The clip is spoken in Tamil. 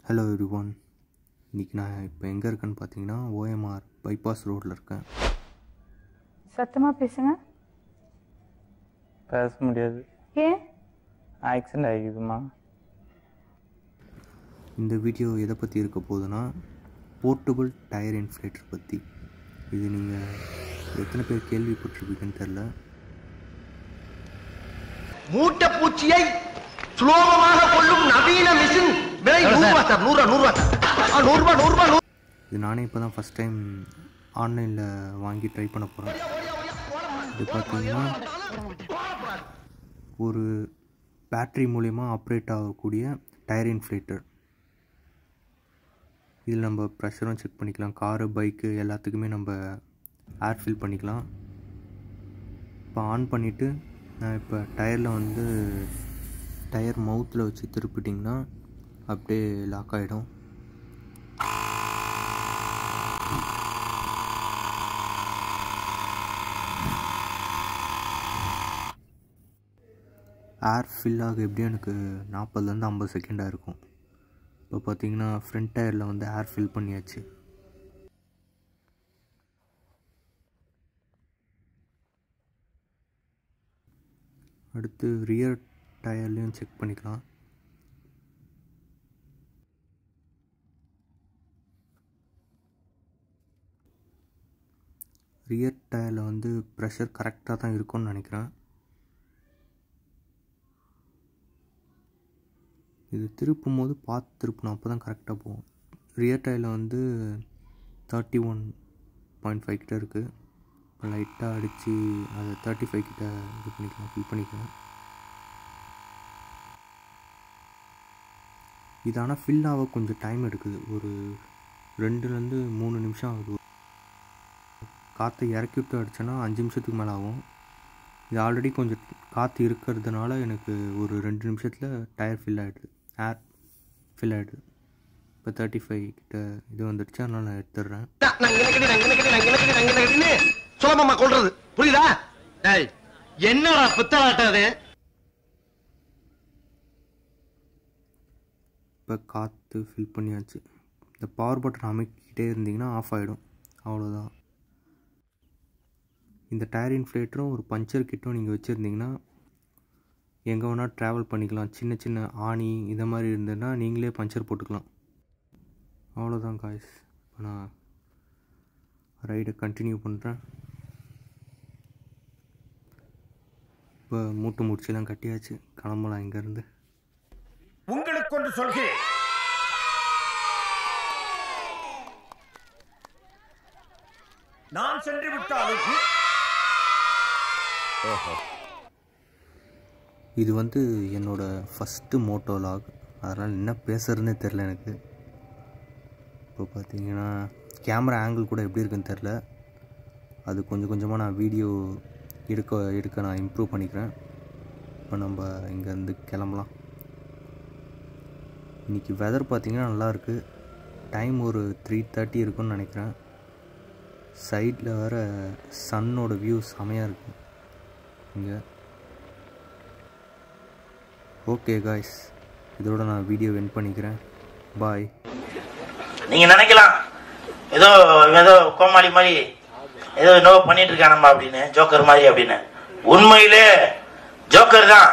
ஹலோ எவ்ரிவன், இன்றைக்கி நான் இப்போ எங்கே இருக்கேன்னு பார்த்தீங்கன்னா OMR பைபாஸ் ரோட்டில் இருக்கேன். சத்தமாக பேசுங்க. பேச முடியாது. ஏன்? ஆக்சிடென்ட் ஆகிக்குதுமா. இந்த வீடியோ எதை பற்றி இருக்க போகுதுன்னா போர்ட்டபிள் டயர் இன்ஃப்ளேட்டர் பற்றி. இது நீங்கள் எத்தனை பேர் கேள்விப்பட்டிருப்பீங்கன்னு தெரில. மூட்டை பூச்சியை சுலோகமாக கொள்ளும் நவீன மிஷின் விலை ₹100. இது நானே இப்போ தான் ஃபஸ்ட் டைம் ஆன்லைனில் வாங்கி ட்ரை பண்ண போகிறேன். இது பார்த்தீங்கன்னா ஒரு பேட்ரி மூலயமா ஆப்ரேட் ஆகக்கூடிய டயர் இன்ஃப்ளேட்டர். இதில் நம்ம ப்ரெஷரும் செக் பண்ணிக்கலாம். காரு, பைக்கு எல்லாத்துக்குமே நம்ம ஏர் ஃபில் பண்ணிக்கலாம். இப்போ ஆன் பண்ணிவிட்டு நான் இப்போ டயரில் வந்து டயர் மவுத்தில் வச்சு திருப்பிட்டிங்கன்னா அப்படியே லாக் ஆகிடும். ஏர் ஃபில் ஆக எப்படியும் எனக்கு 40லேருந்து 50 செகண்டாக இருக்கும். இப்போ பார்த்தீங்கன்னா ஃப்ரண்ட் டயரில் வந்து ஏர் ஃபில் பண்ணியாச்சு. அடுத்து ரியர் டயர்லையும் செக் பண்ணிக்கலாம். ரியர் டயரில் வந்து ப்ரெஷர் கரெக்டாக தான் இருக்கும்னு நினைக்கிறேன். இது திருப்பும் போது பார்த்து திருப்பணும், அப்போ தான் கரெக்டாக போகும். ரியர் டயரில் வந்து 31.5 கிட்ட இருக்குது. இப்போ லைட்டாக அடித்து அதை 35 கிட்ட இது பண்ணிக்கலாம், ஃபில் பண்ணிக்கலாம். இது ஆனால் ஃபில் ஆக கொஞ்சம் டைம் எடுக்குது. ஒரு 2லேருந்து 3 நிமிஷம் ஆகுது. காற்றை இறக்கி விட்டு அடித்தோன்னா 5 நிமிஷத்துக்கு மேலே ஆகும். இது ஆல்ரெடி கொஞ்சம் காற்று இருக்கிறதுனால எனக்கு ஒரு 2 நிமிஷத்தில் டயர் ஃபில் ஆகிடுது, ஏர் ஃபில் ஆகிடுது. இப்போ 35 கிட்ட இது வந்துடுச்சு, அதனால் நான் எடுத்துடுறேன். சுலபமா கொள்றது புரியுதா? என்னடா புத்தலாட்டாது. இப்போ காற்று ஃபில் பண்ணியாச்சு. இந்த பவர் பட்டன் அமைக்கிட்டே இருந்தீங்கன்னா ஆஃப் ஆகிடும், அவ்வளோதான். இந்த டயர் இன்ஃப்ளேட்டரும் ஒரு பஞ்சர் கிட்டும் நீங்கள் வச்சுருந்தீங்கன்னா எங்கே வேணால் ட்ராவல் பண்ணிக்கலாம். சின்ன சின்ன ஆணி இதை மாதிரி இருந்ததுன்னா நீங்களே பஞ்சர் போட்டுக்கலாம். அவ்வளோதான் காய்ஸ். இப்போ நான் ரைடை கண்டினியூ பண்ணுறேன். இப்போ மூட்டை முடிச்செல்லாம் கட்டியாச்சு, கிளம்பலாம் இங்கேருந்து. உங்களுக்கு ஒன்று சொல்கிறேன், நான் சென்று விட்டாலும் இது வந்து என்னோடய ஃபஸ்ட்டு மோட்டோ லாக், அதனால் என்ன பேசுகிறதுனே தெரில எனக்கு. இப்போ பார்த்தீங்கன்னா கேமரா ஆங்கிள் கூட எப்படி இருக்குன்னு தெரில. அது கொஞ்சம் கொஞ்சமாக நான் வீடியோ எடுக்க நான் இம்ப்ரூவ் பண்ணிக்கிறேன். இப்போ நம்ம இங்கேருந்து கிளம்பலாம். இன்றைக்கி வெதர் பார்த்திங்கன்னா நல்லாயிருக்கு. டைம் ஒரு 3:30 இருக்குன்னு நினைக்கிறேன். சைடில் வேறு சன்னோட வியூ செமையாக இருக்குது இங்கே. ஓகே காய்ஸ், இதோட நான் வீடியோ எண்ட் பண்ணிக்கிறேன். பாய். நீங்கள் நினைக்கலாம் ஏதோ கோமாளி மாதிரி ஏதோ என்னவோ பண்ணிட்டு இருக்கானம்மா அப்படின்னு, ஜோக்கர் மாதிரி அப்படின்னு. உண்மையிலே ஜோக்கர் தான்.